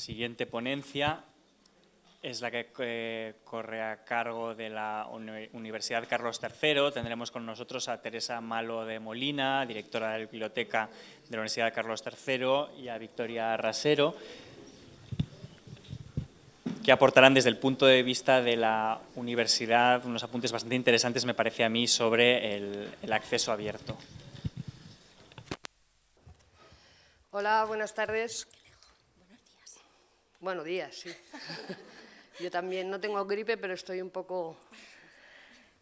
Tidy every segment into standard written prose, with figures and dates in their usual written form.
siguiente ponencia es la que corre a cargo de la Universidad Carlos III. Tendremos con nosotros a Teresa Malo de Molina, directora de la Biblioteca de la Universidad Carlos III, y a Victoria Rasero, que aportarán desde el punto de vista de la universidad unos apuntes bastante interesantes, me parece a mí, sobre el acceso abierto. Hola, buenas tardes. Buenos días, sí. Yo también no tengo gripe, pero estoy un poco...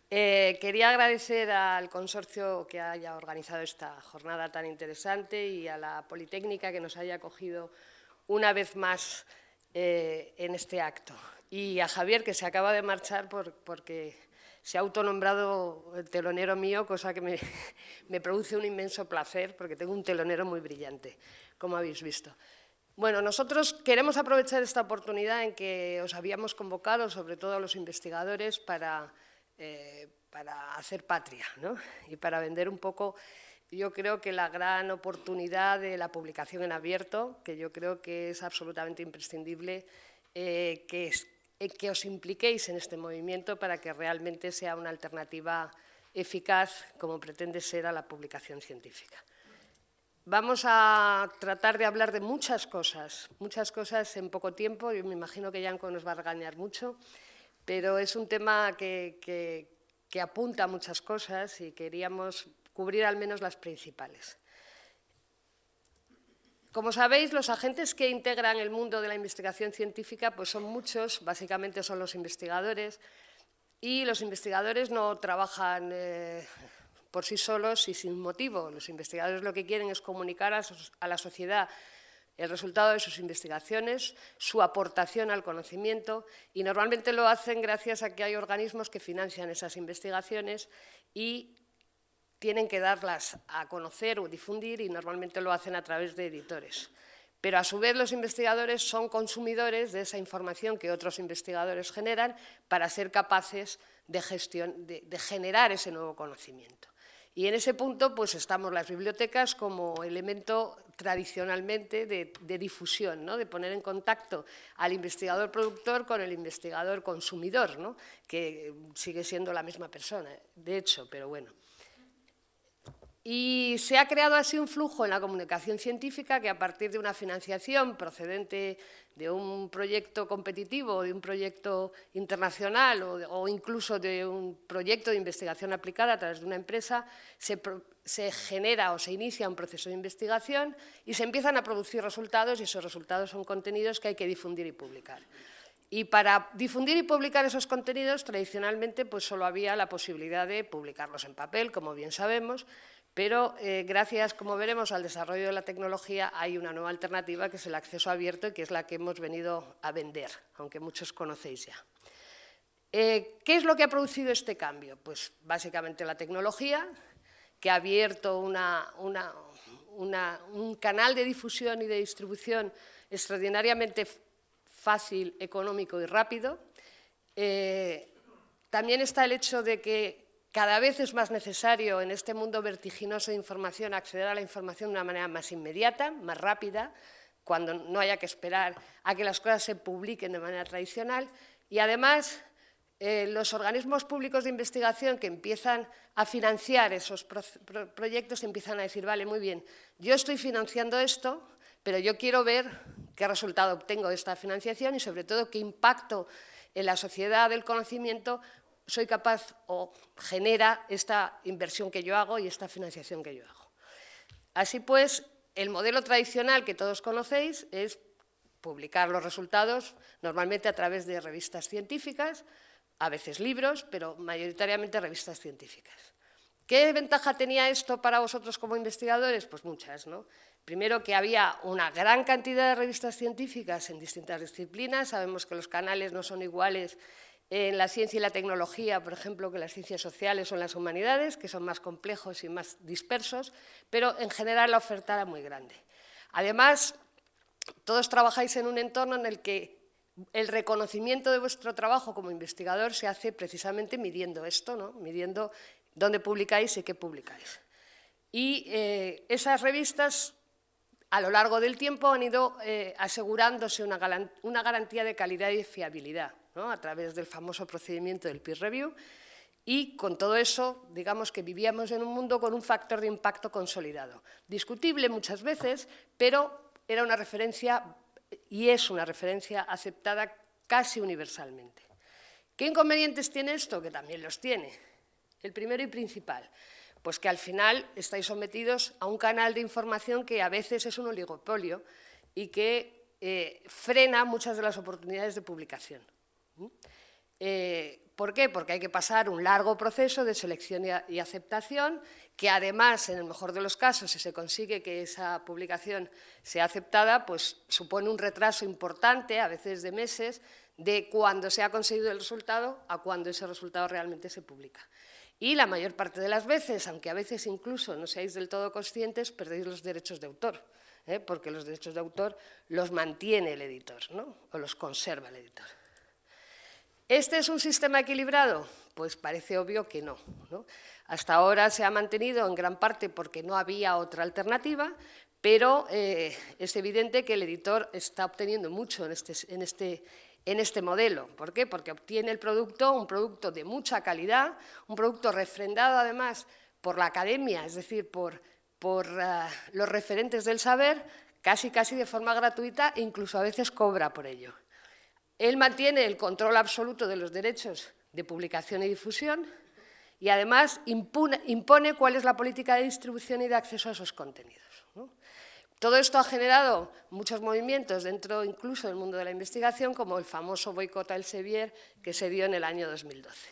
quería agradecer al consorcio que haya organizado esta jornada tan interesante y a la Politécnica que nos haya acogido una vez más en este acto. Y a Javier, que se acaba de marchar porque se ha autonombrado el telonero mío, cosa que me produce un inmenso placer, porque tengo un telonero muy brillante, como habéis visto. Bueno, nosotros queremos aprovechar esta oportunidad en que os habíamos convocado, sobre todo a los investigadores, para hacer patria, ¿no? Y para vender un poco, yo creo que la gran oportunidad de la publicación en abierto, que yo creo que es absolutamente imprescindible, que os impliquéis en este movimiento para que realmente sea una alternativa eficaz, como pretende ser, a la publicación científica. Vamos a tratar de hablar de muchas cosas en poco tiempo. Yo me imagino que Yanko nos va a regañar mucho, pero es un tema que apunta a muchas cosas y queríamos cubrir al menos las principales. Como sabéis, los agentes que integran el mundo de la investigación científica pues son muchos, básicamente son los investigadores, y los investigadores no trabajan por sí solos y sin motivo. Los investigadores lo que quieren es comunicar a la sociedad el resultado de sus investigaciones, su aportación al conocimiento, y normalmente lo hacen gracias a que hay organismos que financian esas investigaciones y tienen que darlas a conocer o difundir, y normalmente lo hacen a través de editores. Pero a su vez los investigadores son consumidores de esa información que otros investigadores generan para ser capaces de generar ese nuevo conocimiento. Y en ese punto pues estamos las bibliotecas como elemento tradicionalmente de difusión, ¿no? De poner en contacto al investigador productor con el investigador consumidor, ¿no? Que sigue siendo la misma persona, de hecho, pero bueno. Y se ha creado así un flujo en la comunicación científica que, a partir de una financiación procedente de un proyecto competitivo, de un proyecto internacional o incluso de un proyecto de investigación aplicada a través de una empresa, se genera o se inicia un proceso de investigación y se empiezan a producir resultados, y esos resultados son contenidos que hay que difundir y publicar. Y para difundir y publicar esos contenidos, tradicionalmente, pues solo había la posibilidad de publicarlos en papel, como bien sabemos, pero gracias, como veremos, al desarrollo de la tecnología hay una nueva alternativa, que es el acceso abierto, y que es la que hemos venido a vender, aunque muchos conocéis ya. ¿Qué es lo que ha producido este cambio? Pues básicamente la tecnología, que ha abierto un canal de difusión y de distribución extraordinariamente fácil, económico y rápido. También está el hecho de que cada vez es más necesario en este mundo vertiginoso de información acceder a la información de una manera más inmediata, más rápida, cuando no haya que esperar a que las cosas se publiquen de manera tradicional. Y además, los organismos públicos de investigación que empiezan a financiar esos proyectos empiezan a decir, vale, muy bien, yo estoy financiando esto, pero yo quiero ver qué resultado obtengo de esta financiación y, sobre todo, qué impacto en la sociedad del conocimiento soy capaz o genera esta inversión que yo hago y esta financiación que yo hago. Así pues, el modelo tradicional que todos conocéis es publicar los resultados normalmente a través de revistas científicas, a veces libros, pero mayoritariamente revistas científicas. ¿Qué ventaja tenía esto para vosotros como investigadores? Pues muchas, ¿no? Primero, que había una gran cantidad de revistas científicas en distintas disciplinas. Sabemos que los canales no son iguales en la ciencia y la tecnología, por ejemplo, que las ciencias sociales o en las humanidades, que son más complejos y más dispersos, pero en general la oferta era muy grande. Además, todos trabajáis en un entorno en el que el reconocimiento de vuestro trabajo como investigador se hace precisamente midiendo esto, ¿no? Midiendo dónde publicáis y qué publicáis. Y esas revistas a lo largo del tiempo han ido asegurándose una garantía de calidad y fiabilidad, ¿no?, a través del famoso procedimiento del peer review, y con todo eso, digamos que vivíamos en un mundo con un factor de impacto consolidado. Discutible muchas veces, pero era una referencia y es una referencia aceptada casi universalmente. ¿Qué inconvenientes tiene esto? Que también los tiene. El primero y principal, pues que al final estáis sometidos a un canal de información que a veces es un oligopolio y que frena muchas de las oportunidades de publicación. ¿Por qué? Porque hay que pasar un largo proceso de selección y aceptación, que además, en el mejor de los casos, si se consigue que esa publicación sea aceptada, pues supone un retraso importante, a veces de meses, de cuando se ha conseguido el resultado a cuando ese resultado realmente se publica. Y la mayor parte de las veces, aunque a veces incluso no seáis del todo conscientes, perdéis los derechos de autor, porque los derechos de autor los mantiene el editor, ¿no?, o los conserva el editor. ¿Este es un sistema equilibrado? Pues parece obvio que no, ¿no? Hasta ahora se ha mantenido en gran parte porque no había otra alternativa, pero es evidente que el editor está obteniendo mucho en este modelo. ¿Por qué? Porque obtiene un producto de mucha calidad, un producto refrendado además por la academia, es decir, por los referentes del saber, casi de forma gratuita, e incluso a veces cobra por ello. Él mantiene el control absoluto de los derechos de publicación y difusión y además impone cuál es la política de distribución y de acceso a esos contenidos, ¿no? Todo esto ha generado muchos movimientos dentro incluso del mundo de la investigación, como el famoso boicot a Elsevier que se dio en el año 2012.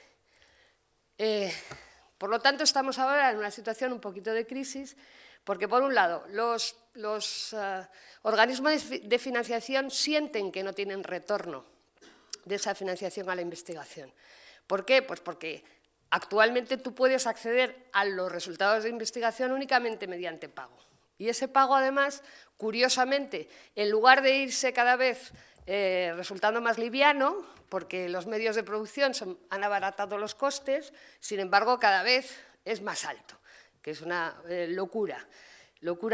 Por lo tanto, estamos ahora en una situación un poquito de crisis, porque, por un lado, los organismos de financiación sienten que no tienen retorno de esa financiación a la investigación. ¿Por qué? Pues porque actualmente tú puedes acceder a los resultados de investigación únicamente mediante pago. Y ese pago, además, curiosamente, en lugar de irse cada vez resultando más liviano, porque los medios de producción han abaratado los costes, sin embargo, cada vez es más alto, que es una locura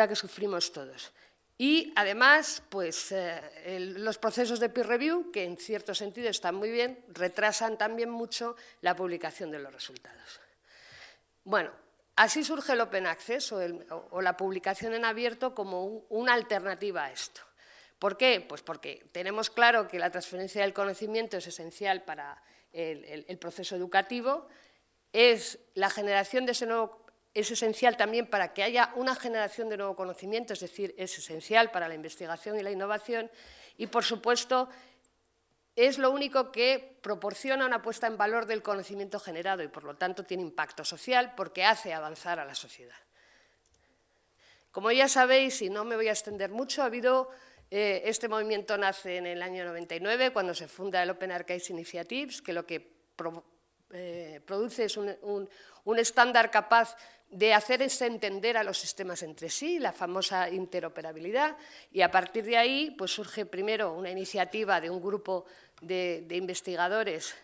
que sufrimos todos. Y, además, pues, los procesos de peer review, que en cierto sentido están muy bien, retrasan también mucho la publicación de los resultados. Bueno, así surge el Open Access o la publicación en abierto como una alternativa a esto. ¿Por qué? Pues porque tenemos claro que la transferencia del conocimiento es esencial para el proceso educativo, la generación de ese nuevo es esencial también para que haya una generación de nuevo conocimiento, es decir, es esencial para la investigación y la innovación y, por supuesto, es lo único que proporciona una puesta en valor del conocimiento generado y, por lo tanto, tiene impacto social porque hace avanzar a la sociedad. Como ya sabéis, y no me voy a extender mucho, este movimiento nace en el año 99, cuando se funda el Open Archives Initiatives, que lo que produce es un estándar capaz de hacerse entender a los sistemas entre sí, la famosa interoperabilidad, y a partir de ahí pues surge primero una iniciativa de un grupo de investigadores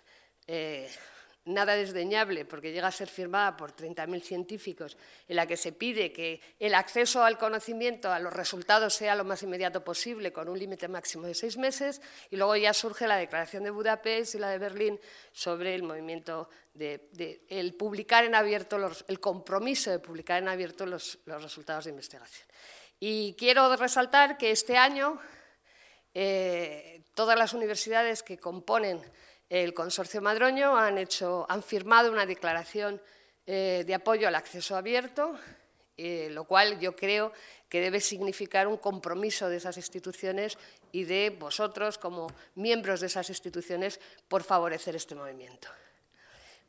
nada desdeñable, porque llega a ser firmada por 30.000 científicos, en la que se pide que el acceso al conocimiento, a los resultados, sea lo más inmediato posible, con un límite máximo de 6 meses, y luego ya surge la Declaración de Budapest y la de Berlín sobre el movimiento el publicar en abierto, el compromiso de publicar en abierto los resultados de investigación. Y quiero resaltar que este año todas las universidades que componen el Consorcio Madroño han firmado una declaración de apoyo al acceso abierto, lo cual yo creo que debe significar un compromiso de esas instituciones y de vosotros, como miembros de esas instituciones, por favorecer este movimiento.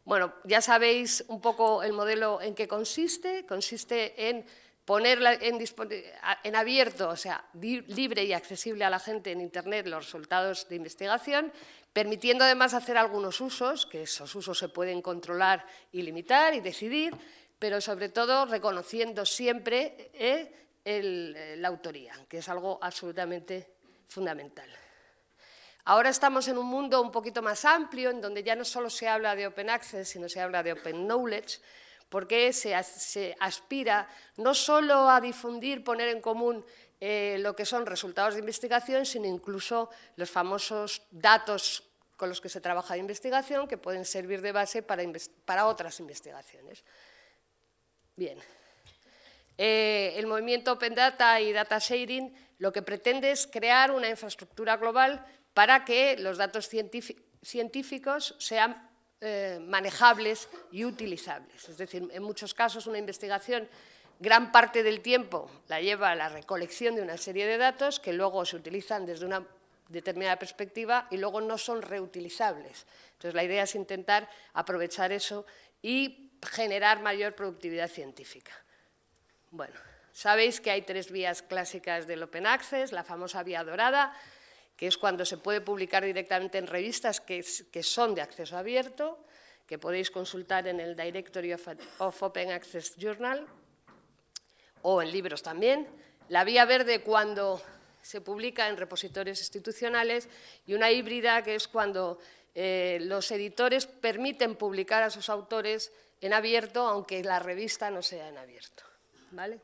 Bueno, ya sabéis un poco el modelo en qué consiste. Consiste en poner en abierto, o sea, libre y accesible a la gente en Internet los resultados de investigación, permitiendo además hacer algunos usos, que esos usos se pueden controlar y limitar y decidir, pero sobre todo reconociendo siempre la autoría, que es algo absolutamente fundamental. Ahora estamos en un mundo un poquito más amplio, en donde ya no solo se habla de Open Access, sino se habla de Open Knowledge, porque se aspira no solo a difundir, poner en común lo que son resultados de investigación, sino incluso los famosos datos con los que se trabaja de investigación, que pueden servir de base para otras investigaciones. Bien. El movimiento Open Data y Data Sharing lo que pretende es crear una infraestructura global para que los datos científicos sean manejables y utilizables. Es decir, en muchos casos una investigación gran parte del tiempo la lleva a la recolección de una serie de datos que luego se utilizan desde una determinada perspectiva y luego no son reutilizables. Entonces, la idea es intentar aprovechar eso y generar mayor productividad científica. Bueno, sabéis que hay 3 vías clásicas del Open Access, la famosa vía dorada, que es cuando se puede publicar directamente en revistas que son de acceso abierto, que podéis consultar en el Directory of Open Access Journal, o en libros también. La vía verde cuando se publica en repositorios institucionales y una híbrida que es cuando los editores permiten publicar a sus autores en abierto, aunque la revista no sea en abierto. ¿Vale?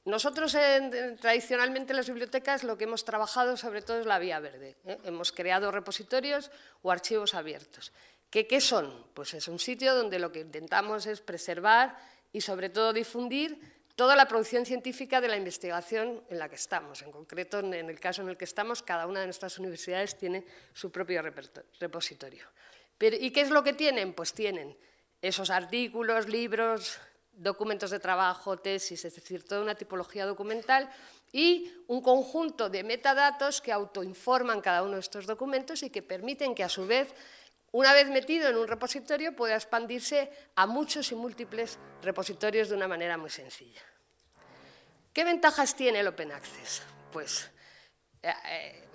Nosotros tradicionalmente en las bibliotecas lo que hemos trabajado sobre todo es la vía verde. Hemos creado repositorios o archivos abiertos. ¿Qué son? Pues es un sitio donde lo que intentamos es preservar y sobre todo difundir toda la producción científica de la investigación en la que estamos. En concreto, en el caso en el que estamos, cada una de nuestras universidades tiene su propio repositorio. ¿Y qué es lo que tienen? Pues tienen esos artículos, libros, documentos de trabajo, tesis, es decir, toda una tipología documental y un conjunto de metadatos que autoinforman cada uno de estos documentos y que permiten que, a su vez, una vez metido en un repositorio, pueda expandirse a muchos y múltiples repositorios de una manera muy sencilla. ¿Qué ventajas tiene el Open Access? Pues,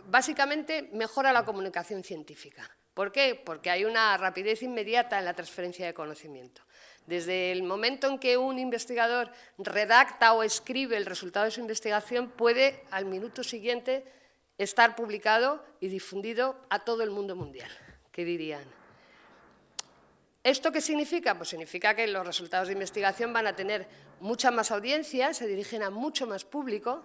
básicamente, mejora la comunicación científica. ¿Por qué? Porque hay una rapidez inmediata en la transferencia de conocimiento. Desde el momento en que un investigador redacta o escribe el resultado de su investigación, puede, al minuto siguiente, estar publicado y difundido a todo el mundo mundial. ¿Qué dirían? ¿Esto qué significa? Pues significa que los resultados de investigación van a tener mucha más audiencia, se dirigen a mucho más público,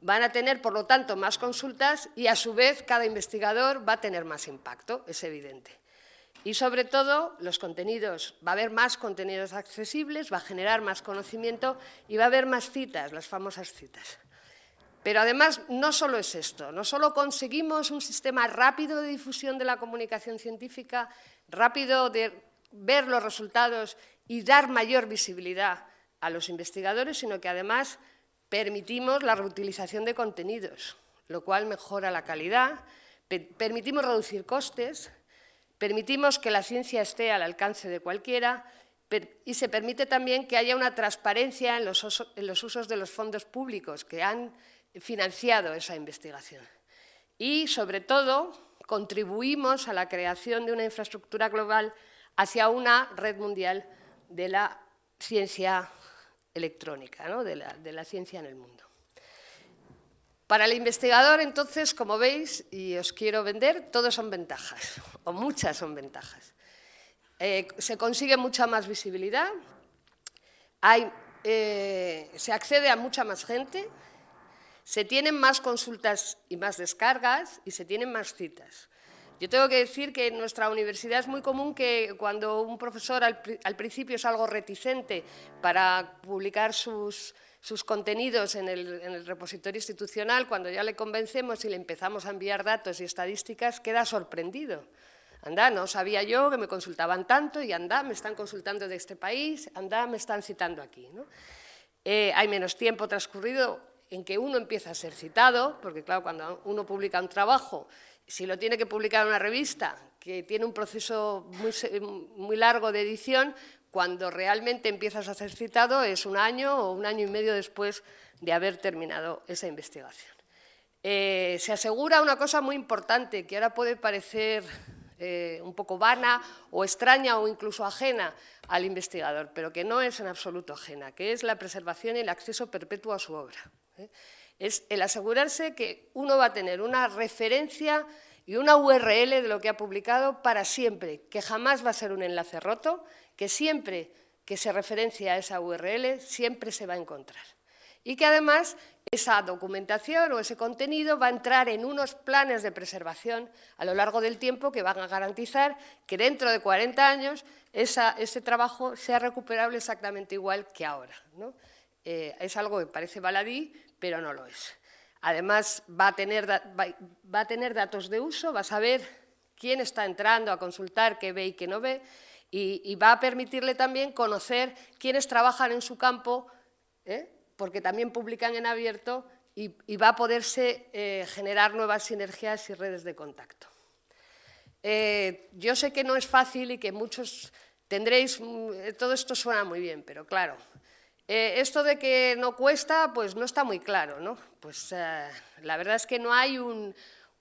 van a tener, por lo tanto, más consultas y, a su vez, cada investigador va a tener más impacto, es evidente. Y, sobre todo, los contenidos, va a haber más contenidos accesibles, va a generar más conocimiento y va a haber más citas, las famosas citas. Pero, además, no solo es esto, no solo conseguimos un sistema rápido de difusión de la comunicación científica, rápido de ver los resultados y dar mayor visibilidad a los investigadores, sino que, además, permitimos la reutilización de contenidos, lo cual mejora la calidad, permitimos reducir costes, permitimos que la ciencia esté al alcance de cualquiera y se permite también que haya una transparencia en los usos de los fondos públicos que han financiado esa investigación. Y, sobre todo, contribuimos a la creación de una infraestructura global hacia una red mundial de la ciencia electrónica, ¿no? de la ciencia en el mundo. Para el investigador, entonces, como veis, y os quiero vender, todo son ventajas, o muchas son ventajas. Se consigue mucha más visibilidad, se accede a mucha más gente, se tienen más consultas y más descargas y se tienen más citas. Yo tengo que decir que en nuestra universidad es muy común que cuando un profesor al principio es algo reticente para publicar sus contenidos en el repositorio institucional, cuando ya le convencemos y le empezamos a enviar datos y estadísticas, queda sorprendido. Anda, no sabía yo que me consultaban tanto y anda, me están consultando de este país, anda, me están citando aquí, ¿no? Hay menos tiempo transcurrido en que uno empieza a ser citado, porque claro, cuando uno publica un trabajo, si lo tiene que publicar en una revista, que tiene un proceso muy largo de edición, cuando realmente empiezas a ser citado es 1 año o 1 año y medio después de haber terminado esa investigación. Se asegura una cosa muy importante, que ahora puede parecer un poco vana o extraña o incluso ajena al investigador, pero que no es en absoluto ajena, que es la preservación y el acceso perpetuo a su obra. Es el asegurarse que uno va a tener una referencia y una URL de lo que ha publicado para siempre, que jamás va a ser un enlace roto, que siempre que se referencia a esa URL siempre se va a encontrar. Y que además esa documentación o ese contenido va a entrar en unos planes de preservación a lo largo del tiempo que van a garantizar que dentro de 40 años ese trabajo sea recuperable exactamente igual que ahora, ¿no? Es algo que parece baladí, pero no lo es. Además, va a tener datos de uso, va a saber quién está entrando a consultar, qué ve y qué no ve, y va a permitirle también conocer quiénes trabajan en su campo, porque también publican en abierto, y va a poderse generar nuevas sinergias y redes de contacto. Yo sé que no es fácil y que muchos tendréis, todo esto suena muy bien, pero claro, esto de que no cuesta, pues no está muy claro, ¿no? Pues la verdad es que no hay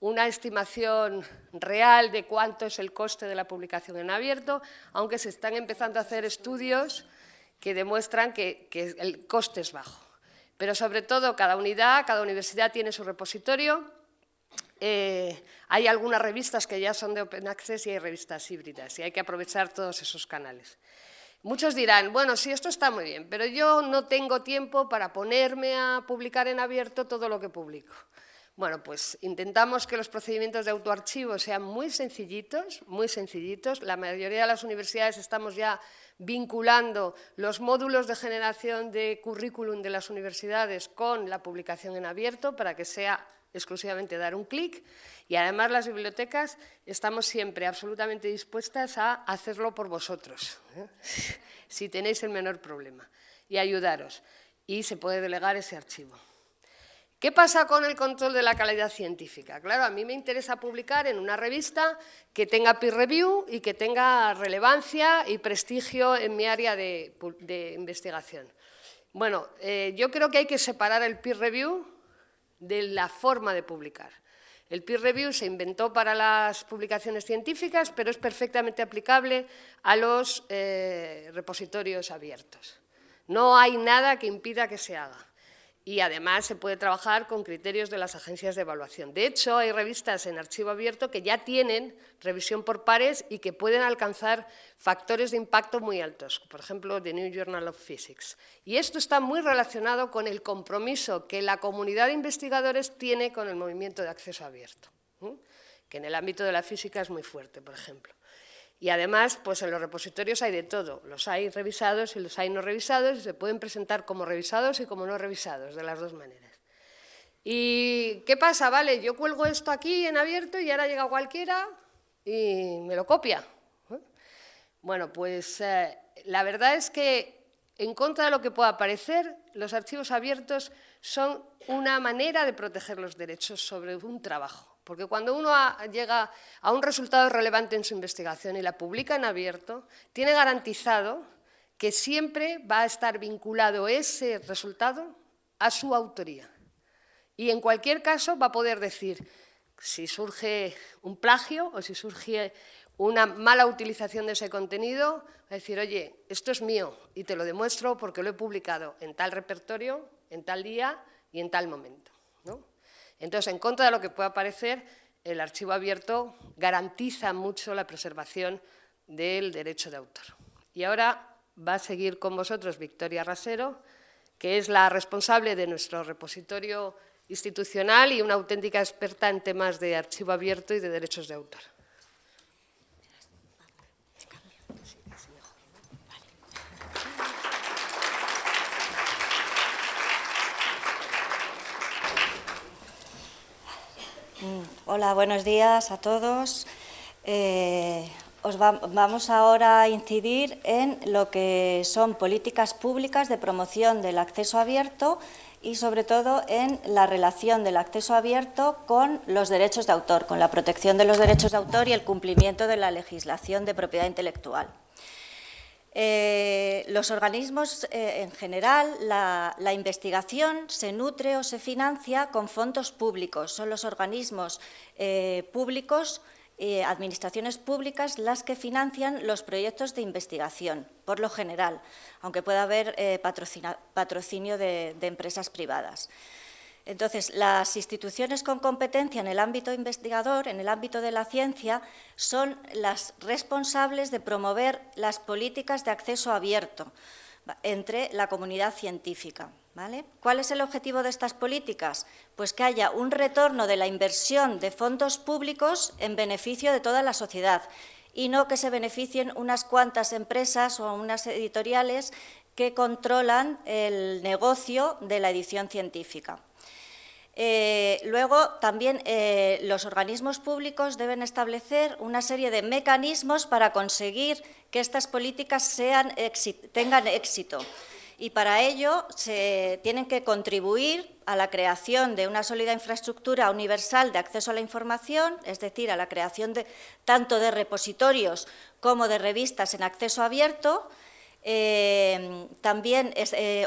una estimación real de cuánto es el coste de la publicación en abierto, aunque se están empezando a hacer estudios que demuestran que el coste es bajo. Pero sobre todo cada unidad, cada universidad tiene su repositorio. Hay algunas revistas que ya son de Open Access y hay revistas híbridas y hay que aprovechar todos esos canales. Muchos dirán, bueno, sí, esto está muy bien, pero yo no tengo tiempo para ponerme a publicar en abierto todo lo que publico. Bueno, pues intentamos que los procedimientos de autoarchivo sean muy sencillitos, muy sencillitos. La mayoría de las universidades estamos ya vinculando los módulos de generación de currículum de las universidades con la publicación en abierto para que sea exclusivamente dar un clic, y además las bibliotecas estamos siempre absolutamente dispuestas a hacerlo por vosotros, si tenéis el menor problema, y ayudaros, y se puede delegar ese archivo. ¿Qué pasa con el control de la calidad científica? Claro, a mí me interesa publicar en una revista que tenga peer review y que tenga relevancia y prestigio en mi área de investigación. Bueno, yo creo que hay que separar el peer review de la forma de publicar. El peer review se inventó para las publicaciones científicas, pero es perfectamente aplicable a los repositorios abiertos. No hay nada que impida que se haga. Y además se puede trabajar con criterios de las agencias de evaluación. De hecho, hay revistas en archivo abierto que ya tienen revisión por pares y que pueden alcanzar factores de impacto muy altos, por ejemplo, The New Journal of Physics. Y esto está muy relacionado con el compromiso que la comunidad de investigadores tiene con el movimiento de acceso abierto, que en el ámbito de la física es muy fuerte, por ejemplo. Y además, pues en los repositorios hay de todo, los hay revisados y los hay no revisados, y se pueden presentar como revisados y como no revisados, de las dos maneras. ¿Y qué pasa? Vale, yo cuelgo esto aquí en abierto y ahora llega cualquiera y me lo copia. Bueno, pues la verdad es que, en contra de lo que pueda parecer, los archivos abiertos son una manera de proteger los derechos sobre un trabajo. Porque cuando uno llega a un resultado relevante en su investigación y la publica en abierto, tiene garantizado que siempre va a estar vinculado ese resultado a su autoría. Y en cualquier caso va a poder decir, si surge un plagio o si surge una mala utilización de ese contenido, va a decir, oye, esto es mío y te lo demuestro porque lo he publicado en tal repertorio, en tal día y en tal momento, ¿no? Entonces, en contra de lo que pueda parecer, el archivo abierto garantiza mucho la preservación del derecho de autor. Y ahora va a seguir con vosotros Victoria Rasero, que es la responsable de nuestro repositorio institucional y una auténtica experta en temas de archivo abierto y de derechos de autor. Hola, buenos días a todos. Vamos ahora a incidir en lo que son políticas públicas de promoción del acceso abierto y, sobre todo, en la relación del acceso abierto con los derechos de autor, con la protección de los derechos de autor y el cumplimiento de la legislación de propiedad intelectual. Los organismos, en general, la investigación se nutre o se financia con fondos públicos. Son los organismos públicos, administraciones públicas, las que financian los proyectos de investigación, por lo general, aunque pueda haber patrocinio de empresas privadas. Entonces, las instituciones con competencia en el ámbito investigador, en el ámbito de la ciencia, son las responsables de promover las políticas de acceso abierto, entre la comunidad científica, ¿vale? ¿Cuál es el objetivo de estas políticas? Pues que haya un retorno de la inversión de fondos públicos en beneficio de toda la sociedad y no que se beneficien unas cuantas empresas o unas editoriales que controlan el negocio de la edición científica. Luego, también los organismos públicos deben establecer una serie de mecanismos para conseguir que estas políticas tengan éxito. Y para ello se tienen que contribuir a la creación de una sólida infraestructura universal de acceso a la información, es decir, a la creación tanto de repositorios como de revistas en acceso abierto. También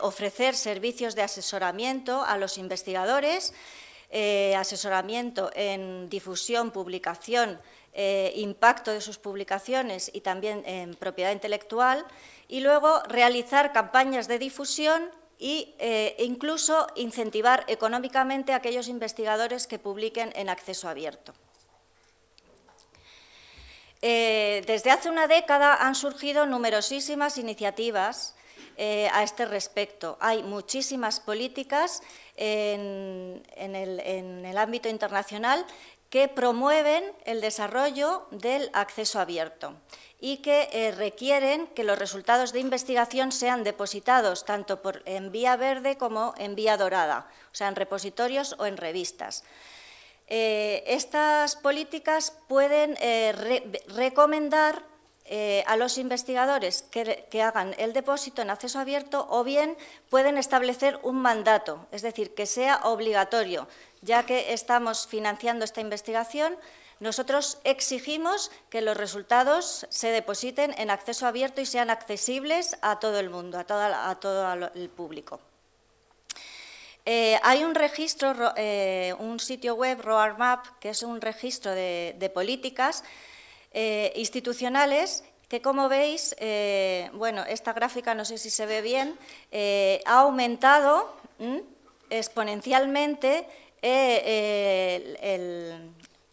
ofrecer servicios de asesoramiento a los investigadores, asesoramiento en difusión, publicación, impacto de sus publicaciones y también en propiedad intelectual, y luego realizar campañas de difusión e incluso incentivar económicamente a aquellos investigadores que publiquen en acceso abierto. Desde hace una década han surgido numerosísimas iniciativas a este respecto. Hay muchísimas políticas en el ámbito internacional que promueven el desarrollo del acceso abierto y que requieren que los resultados de investigación sean depositados tanto en vía verde como en vía dorada, o sea, en repositorios o en revistas. Estas políticas pueden recomendar a los investigadores que hagan el depósito en acceso abierto o bien pueden establecer un mandato, es decir, que sea obligatorio. Ya que estamos financiando esta investigación, nosotros exigimos que los resultados se depositen en acceso abierto y sean accesibles a todo el mundo, a todo el público. Hay un registro, un sitio web, ROARMAP, que es un registro de políticas institucionales que, como veis, bueno, esta gráfica no sé si se ve bien, ha aumentado exponencialmente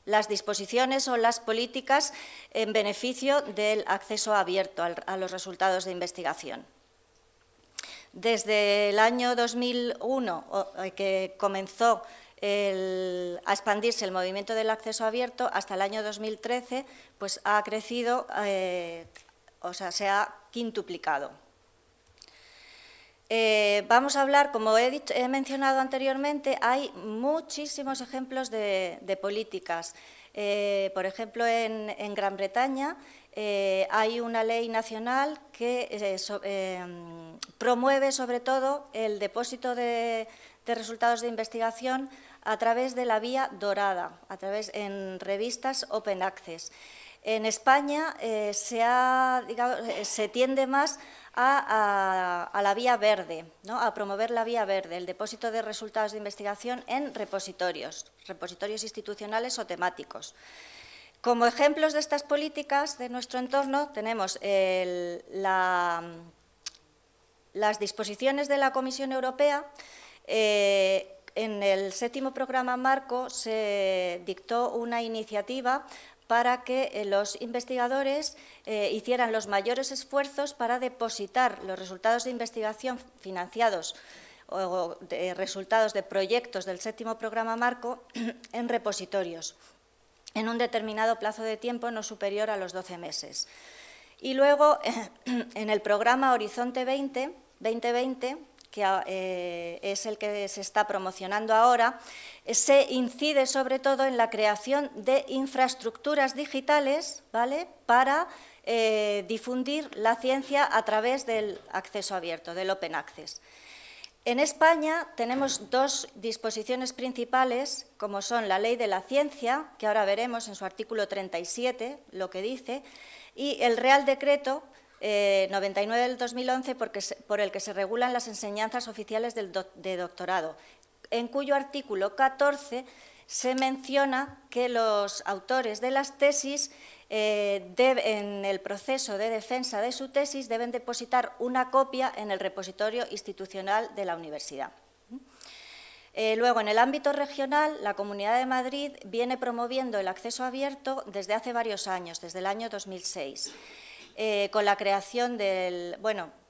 las disposiciones o las políticas en beneficio del acceso abierto a los resultados de investigación. Desde el año 2001, que comenzó a expandirse el movimiento del acceso abierto, hasta el año 2013, pues ha crecido, o sea, se ha quintuplicado. Vamos a hablar, como he mencionado anteriormente, hay muchísimos ejemplos de políticas. Por ejemplo, en Gran Bretaña hay una ley nacional que promueve sobre todo el depósito de resultados de investigación a través de la vía dorada, en revistas Open Access. En España se tiende más a la vía verde, ¿no? A promover la vía verde, el depósito de resultados de investigación en repositorios institucionales o temáticos. Como ejemplos de estas políticas de nuestro entorno tenemos las disposiciones de la Comisión Europea. En el 7º programa marco se dictó una iniciativa para que los investigadores hicieran los mayores esfuerzos para depositar los resultados de investigación financiados o de resultados de proyectos del 7º programa marco en repositorios, en un determinado plazo de tiempo no superior a los 12 meses. Y luego, en el programa Horizonte 2020, que es el que se está promocionando ahora, se incide sobre todo en la creación de infraestructuras digitales, ¿vale?, para difundir la ciencia a través del acceso abierto, del Open Access. En España tenemos dos disposiciones principales, como son la Ley de la Ciencia, que ahora veremos en su artículo 37 lo que dice, y el Real Decreto 99 del 2011, por el que se regulan las enseñanzas oficiales de doctorado, en cuyo artículo 14 se menciona que los autores de las tesis en el proceso de defensa de su tesis deben depositar una copia en el repositorio institucional de la universidad. Luego, en el ámbito regional, la Comunidad de Madrid viene promoviendo el acceso abierto desde hace varios años, desde el año 2006. con la creación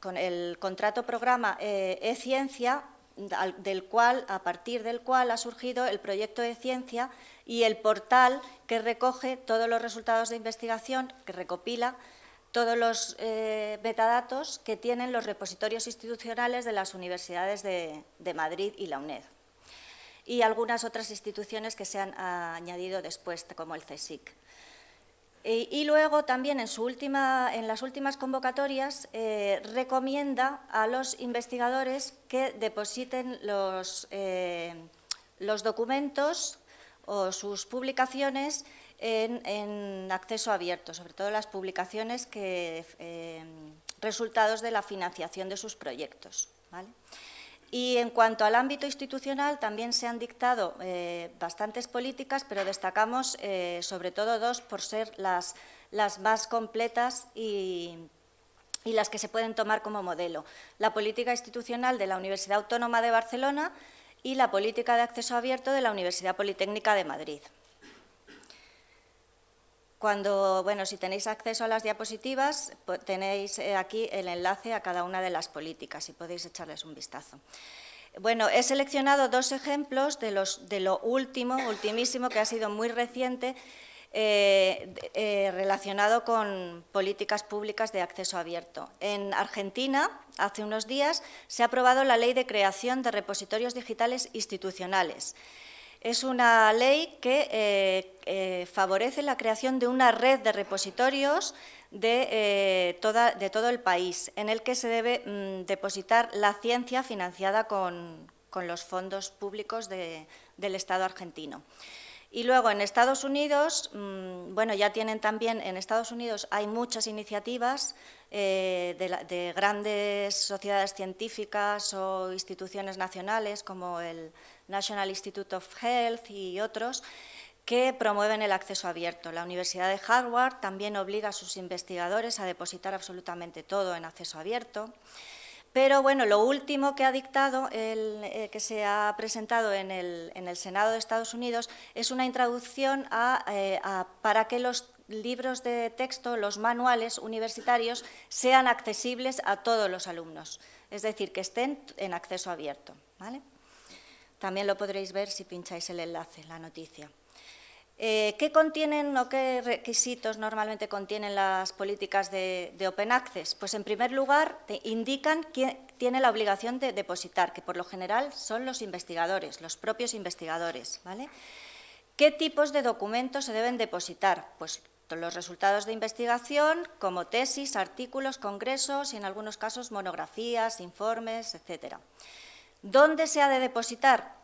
con el contrato programa e-Ciencia, a partir del cual ha surgido el proyecto e-Ciencia y el portal que recoge todos los resultados de investigación, que recopila todos los metadatos que tienen los repositorios institucionales de las universidades de Madrid y la UNED, y algunas otras instituciones que se han añadido después, como el CSIC. Y luego también en las últimas convocatorias recomienda a los investigadores que depositen los documentos o sus publicaciones en acceso abierto, sobre todo las publicaciones resultados de la financiación de sus proyectos, ¿vale? Y en cuanto al ámbito institucional, también se han dictado bastantes políticas, pero destacamos sobre todo dos por ser las más completas y las que se pueden tomar como modelo. La política institucional de la Universidad Autónoma de Barcelona y la política de acceso abierto de la Universidad Politécnica de Madrid. Si tenéis acceso a las diapositivas, tenéis aquí el enlace a cada una de las políticas y podéis echarles un vistazo. Bueno, he seleccionado dos ejemplos de lo ultimísimo, que ha sido muy reciente, relacionado con políticas públicas de acceso abierto. En Argentina, hace unos días, se ha aprobado la Ley de Creación de Repositorios Digitales Institucionales. Es una ley que favorece la creación de una red de repositorios de todo el país, en el que se debe depositar la ciencia financiada con los fondos públicos del Estado argentino. Y luego en Estados Unidos, ya tienen también, en Estados Unidos hay muchas iniciativas de grandes sociedades científicas o instituciones nacionales como el National Institute of Health y otros, que promueven el acceso abierto. La Universidad de Harvard también obliga a sus investigadores a depositar absolutamente todo en acceso abierto. Pero bueno, lo último que ha dictado, que se ha presentado en el Senado de Estados Unidos, es una introducción para que los libros de texto, los manuales universitarios, sean accesibles a todos los alumnos, es decir, que estén en acceso abierto, ¿vale? También lo podréis ver si pincháis el enlace, la noticia. ¿Qué contienen o qué requisitos normalmente contienen las políticas de Open Access? Pues en primer lugar te indican quién tiene la obligación de depositar, que por lo general son los investigadores, los propios investigadores, ¿vale? ¿Qué tipos de documentos se deben depositar? Pues los resultados de investigación, como tesis, artículos, congresos y en algunos casos monografías, informes, etcétera. ¿Dónde se ha de depositar?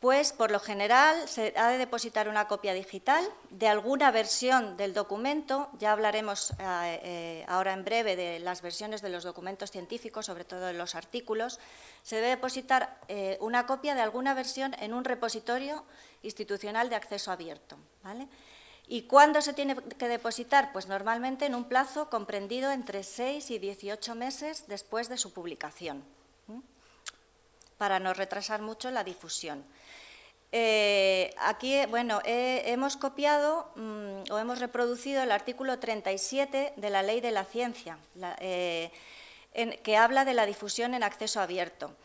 Pues, por lo general, se ha de depositar una copia digital de alguna versión del documento. Ya hablaremos ahora en breve de las versiones de los documentos científicos, sobre todo de los artículos. Se debe depositar una copia de alguna versión en un repositorio institucional de acceso abierto, ¿vale? ¿Y cuándo se tiene que depositar? Pues normalmente en un plazo comprendido entre 6 y 18 meses después de su publicación, para no retrasar mucho la difusión. Aquí, hemos copiado o hemos reproducido el artículo 37 de la Ley de la Ciencia, que habla de la difusión en acceso abierto.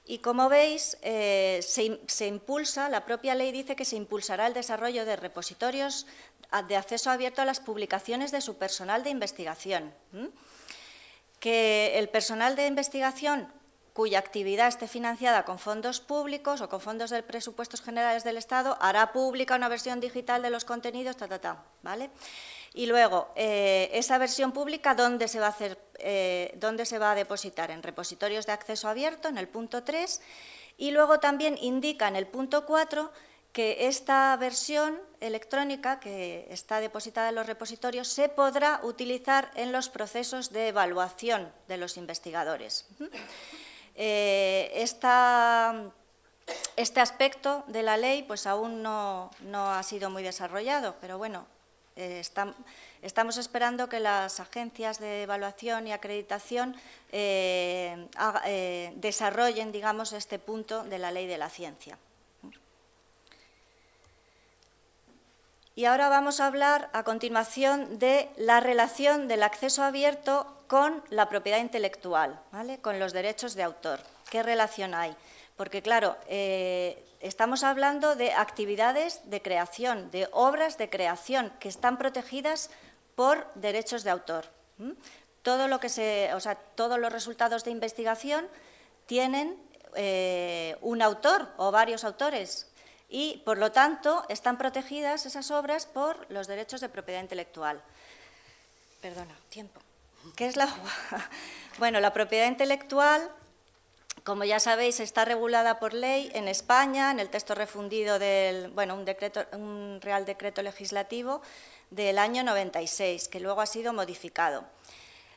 Y como veis, se impulsa, la propia ley dice que se impulsará el desarrollo de repositorios de acceso abierto a las publicaciones de su personal de investigación. Que el personal de investigación cuya actividad esté financiada con fondos públicos o con fondos de presupuestos generales del Estado, hará pública una versión digital de los contenidos, ¿vale? Y luego, esa versión pública, ¿dónde se va a depositar? En repositorios de acceso abierto, en el punto 3, y luego también indica en el punto 4 que esta versión electrónica que está depositada en los repositorios se podrá utilizar en los procesos de evaluación de los investigadores. Este aspecto de la ley pues aún no ha sido muy desarrollado, pero bueno, estamos esperando que las agencias de evaluación y acreditación desarrollen, digamos, este punto de la Ley de la Ciencia. Y ahora vamos a hablar a continuación de la relación del acceso abierto con la propiedad intelectual, ¿vale? Con los derechos de autor. ¿Qué relación hay? Porque, claro, estamos hablando de actividades de creación, de obras de creación que están protegidas por derechos de autor. Todo lo que todos los resultados de investigación tienen un autor o varios autores y, por lo tanto, están protegidas esas obras por los derechos de propiedad intelectual. Perdona, tiempo. ¿Qué es la? Bueno, la propiedad intelectual, como ya sabéis, está regulada por ley en España, en el texto refundido del, un Real Decreto Legislativo del año 96, que luego ha sido modificado.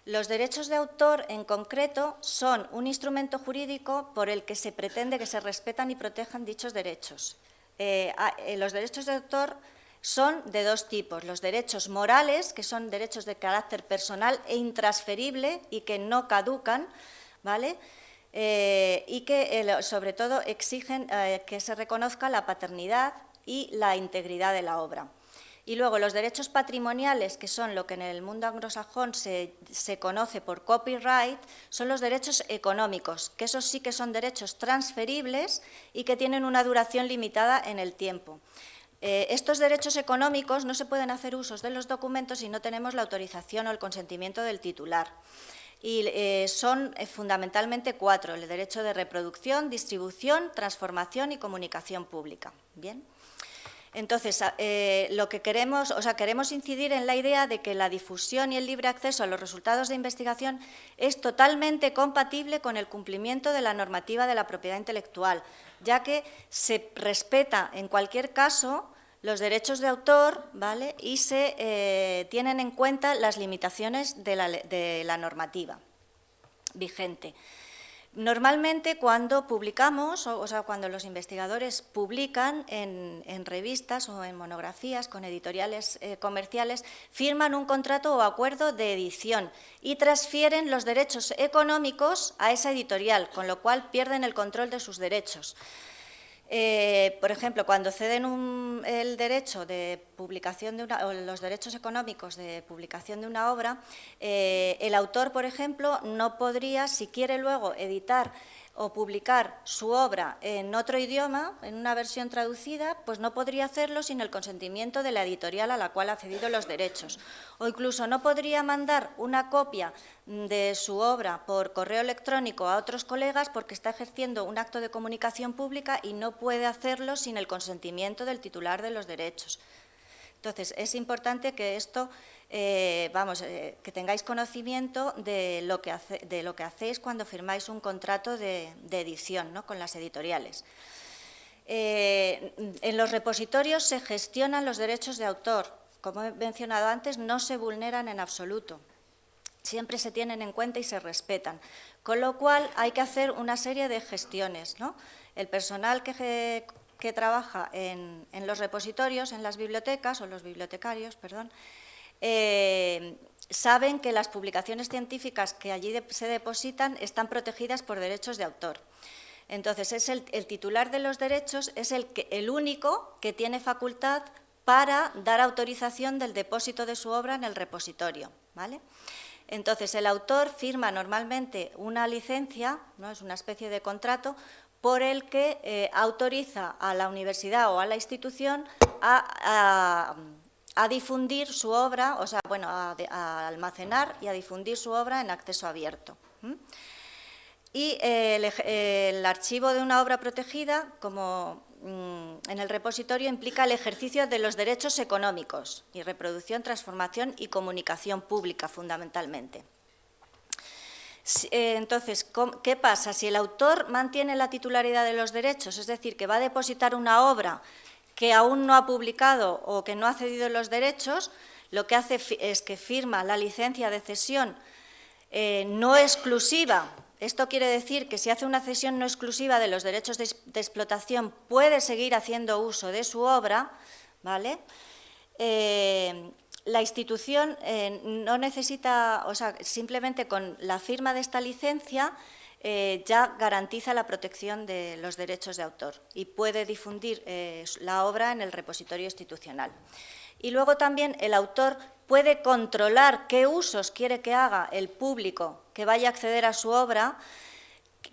Los derechos de autor, en concreto, son un instrumento jurídico por el que se pretende que se respetan y protejan dichos derechos. Los derechos de autor son de dos tipos: los derechos morales, que son derechos de carácter personal e intransferible y que no caducan, ¿vale? Y que, sobre todo, exigen que se reconozca la paternidad y la integridad de la obra. Y luego los derechos patrimoniales, que son lo que en el mundo anglosajón se conoce por copyright, son los derechos económicos, que esos sí que son derechos transferibles y que tienen una duración limitada en el tiempo. Estos derechos económicos no se pueden hacer usos de los documentos si no tenemos la autorización o el consentimiento del titular. Y son fundamentalmente 4, el derecho de reproducción, distribución, transformación y comunicación pública. ¿Bien? Entonces, lo que queremos incidir en la idea de que la difusión y el libre acceso a los resultados de investigación es totalmente compatible con el cumplimiento de la normativa de la propiedad intelectual, ya que se respeta en cualquier caso los derechos de autor, ¿vale? Y se tienen en cuenta las limitaciones de la normativa vigente. Normalmente, cuando publicamos, cuando los investigadores publican en revistas o en monografías con editoriales comerciales, firman un contrato o acuerdo de edición y transfieren los derechos económicos a esa editorial, con lo cual pierden el control de sus derechos. Por ejemplo, cuando ceden el derecho de publicación o los derechos económicos de publicación de una obra, el autor, por ejemplo, no podría, si quiere luego editar o publicar su obra en otro idioma, en una versión traducida, pues no podría hacerlo sin el consentimiento de la editorial a la cual ha cedido los derechos. O incluso no podría mandar una copia de su obra por correo electrónico a otros colegas porque está ejerciendo un acto de comunicación pública y no puede hacerlo sin el consentimiento del titular de los derechos. Entonces, es importante que esto, que tengáis conocimiento de lo que hacéis cuando firmáis un contrato de edición, ¿no?, con las editoriales. En los repositorios se gestionan los derechos de autor. Como he mencionado antes, no se vulneran en absoluto. Siempre se tienen en cuenta y se respetan. Con lo cual, hay que hacer una serie de gestiones, ¿no? El personal que trabaja en los repositorios, en las bibliotecas, o los bibliotecarios, perdón, saben que las publicaciones científicas que allí se depositan están protegidas por derechos de autor. Entonces, es el titular de los derechos es el único que tiene facultad para dar autorización del depósito de su obra en el repositorio, ¿vale? Entonces, el autor firma normalmente una licencia, ¿no?, es una especie de contrato, por el que autoriza a la universidad o a la institución a difundir su obra, a almacenar y a difundir su obra en acceso abierto. Y el archivo de una obra protegida, como en el repositorio, implica el ejercicio de los derechos económicos y reproducción, transformación y comunicación pública, fundamentalmente. Entonces, ¿qué pasa? Si el autor mantiene la titularidad de los derechos, es decir, que va a depositar una obra que aún no ha publicado o que no ha cedido los derechos, lo que hace es que firma la licencia de cesión no exclusiva. Esto quiere decir que si hace una cesión no exclusiva de los derechos de explotación, puede seguir haciendo uso de su obra, ¿vale? La institución no necesita, simplemente con la firma de esta licencia ya garantiza la protección de los derechos de autor y puede difundir la obra en el repositorio institucional. Y luego también el autor puede controlar qué usos quiere que haga el público que vaya a acceder a su obra,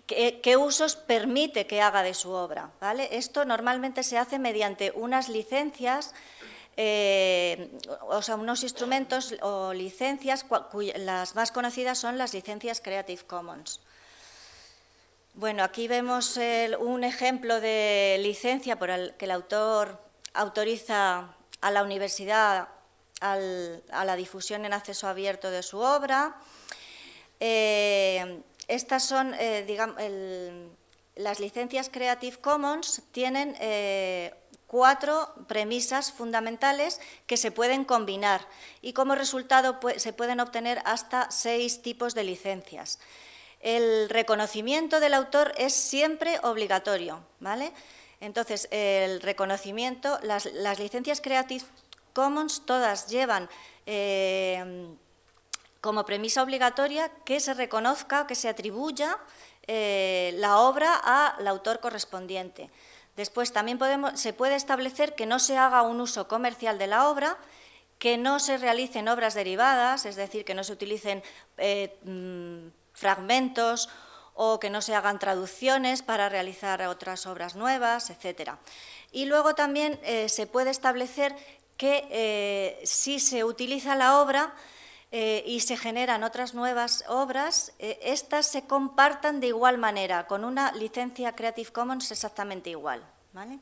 qué usos permite que haga de su obra, ¿vale? Esto normalmente se hace mediante unas licencias, o sea, unos instrumentos o licencias, las más conocidas son las licencias Creative Commons. Bueno, aquí vemos un ejemplo de licencia por el que el autor autoriza a la universidad a la difusión en acceso abierto de su obra. Estas son, digamos, las licencias Creative Commons tienen 4 premisas fundamentales que se pueden combinar y como resultado se pueden obtener hasta 6 tipos de licencias. El reconocimiento del autor es siempre obligatorio, ¿vale? Entonces, el reconocimiento, las licencias Creative Commons todas llevan como premisa obligatoria que se reconozca, que se atribuya la obra al autor correspondiente. Después también se puede establecer que no se haga un uso comercial de la obra, que no se realicen obras derivadas, es decir, que no se utilicen fragmentos o que no se hagan traducciones para realizar otras obras nuevas, etc. Y luego también se puede establecer que si se utiliza la obra y se generan otras nuevas obras, estas se compartan de igual manera, con una licencia Creative Commons exactamente igual, ¿vale?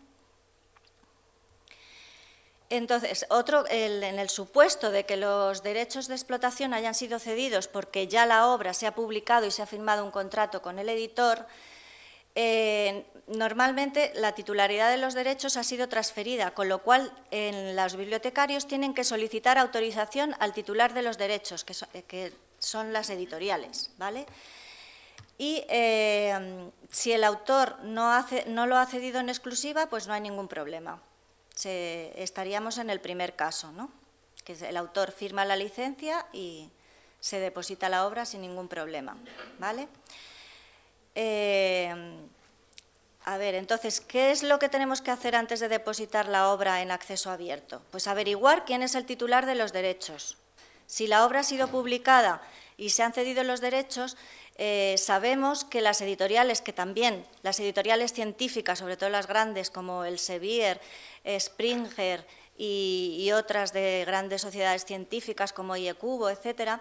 Entonces, en el supuesto de que los derechos de explotación hayan sido cedidos porque ya la obra se ha publicado y se ha firmado un contrato con el editor, normalmente la titularidad de los derechos ha sido transferida, con lo cual los bibliotecarios tienen que solicitar autorización al titular de los derechos, que son las editoriales, ¿vale? Y si el autor no lo ha cedido en exclusiva, pues no hay ningún problema. Estaríamos en el primer caso, ¿no? Que el autor firma la licencia y se deposita la obra sin ningún problema, ¿vale? A ver, entonces, ¿qué es lo que tenemos que hacer antes de depositar la obra en acceso abierto? Pues averiguar quién es el titular de los derechos. Si la obra ha sido publicada y se han cedido los derechos, sabemos que las editoriales, las editoriales científicas, sobre todo las grandes como Elsevier, Springer y otras de grandes sociedades científicas como IECubo, etcétera,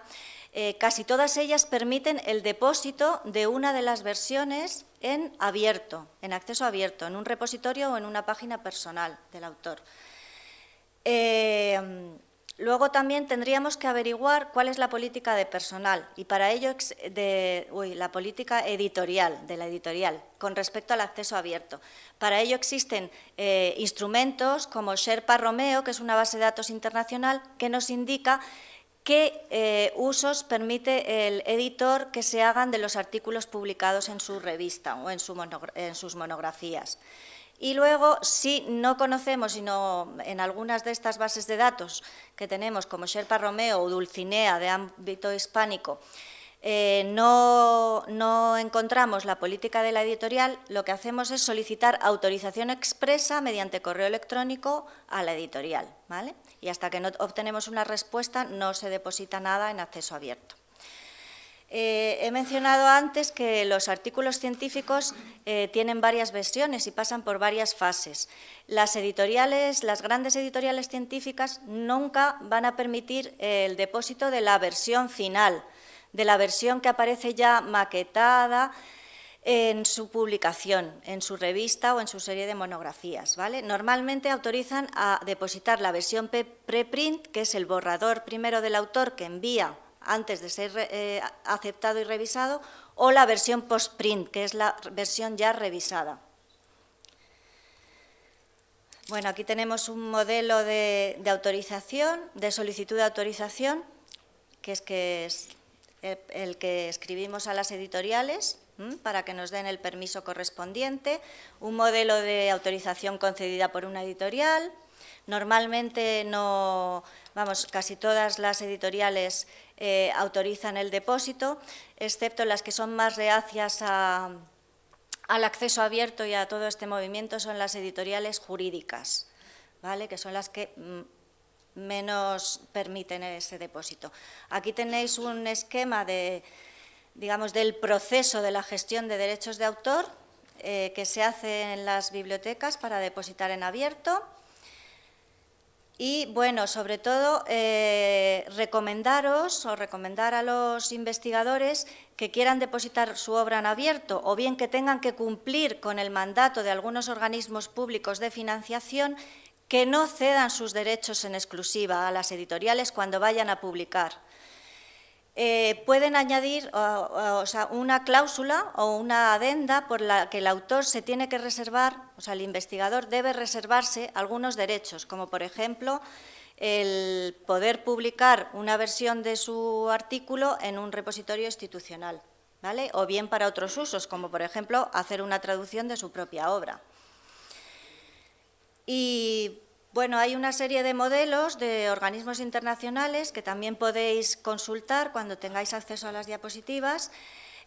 casi todas ellas permiten el depósito de una de las versiones en abierto, en acceso abierto, en un repositorio o en una página personal del autor. Luego también tendríamos que averiguar cuál es la política de personal y para ello la política editorial, de la editorial, con respecto al acceso abierto. Para ello existen instrumentos como Sherpa Romeo, que es una base de datos internacional, que nos indica qué usos permite el editor que se hagan de los artículos publicados en su revista o en sus monografías. Y luego, si no conocemos, sino en algunas de estas bases de datos que tenemos, como Sherpa Romeo o Dulcinea de ámbito hispánico, no encontramos la política de la editorial, lo que hacemos es solicitar autorización expresa mediante correo electrónico a la editorial, ¿vale? Y hasta que no obtenemos una respuesta no se deposita nada en acceso abierto. He mencionado antes que los artículos científicos tienen varias versiones y pasan por varias fases. Las grandes editoriales científicas nunca van a permitir el depósito de la versión final, de la versión que aparece ya maquetada en su publicación, en su revista o en su serie de monografías, ¿vale? Normalmente autorizan a depositar la versión preprint, que es el borrador primero del autor que envía antes de ser aceptado y revisado, o la versión postprint, que es la versión ya revisada. Bueno, aquí tenemos un modelo de autorización, de solicitud de autorización, que es el que escribimos a las editoriales para que nos den el permiso correspondiente, un modelo de autorización concedida por una editorial. Normalmente casi todas las editoriales autorizan el depósito, excepto las que son más reacias al acceso abierto y a todo este movimiento, son las editoriales jurídicas, ¿vale? Que son las que menos permiten ese depósito. Aquí tenéis un esquema de, digamos, del proceso de la gestión de derechos de autor que se hace en las bibliotecas para depositar en abierto. Y, bueno, sobre todo, recomendaros o recomendar a los investigadores que quieran depositar su obra en abierto o bien que tengan que cumplir con el mandato de algunos organismos públicos de financiación que no cedan sus derechos en exclusiva a las editoriales cuando vayan a publicar. Pueden añadir una cláusula o una adenda por la que el autor se tiene que reservar, o sea, el investigador debe reservarse algunos derechos, como por ejemplo el poder publicar una versión de su artículo en un repositorio institucional, ¿vale? O bien para otros usos, como por ejemplo hacer una traducción de su propia obra. Y bueno, hay una serie de modelos de organismos internacionales que también podéis consultar cuando tengáis acceso a las diapositivas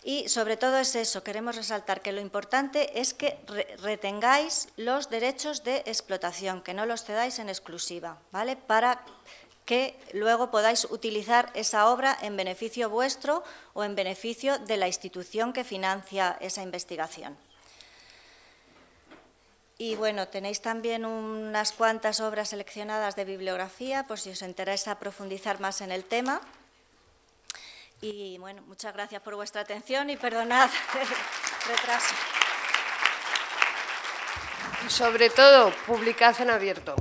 y sobre todo es eso, queremos resaltar que lo importante es que retengáis los derechos de explotación, que no los cedáis en exclusiva, ¿vale? Para que luego podáis utilizar esa obra en beneficio vuestro o en beneficio de la institución que financia esa investigación. Y bueno, tenéis también unas cuantas obras seleccionadas de bibliografía, por si os interesa profundizar más en el tema. Y bueno, muchas gracias por vuestra atención y perdonad el retraso. Y sobre todo, publicad en abierto.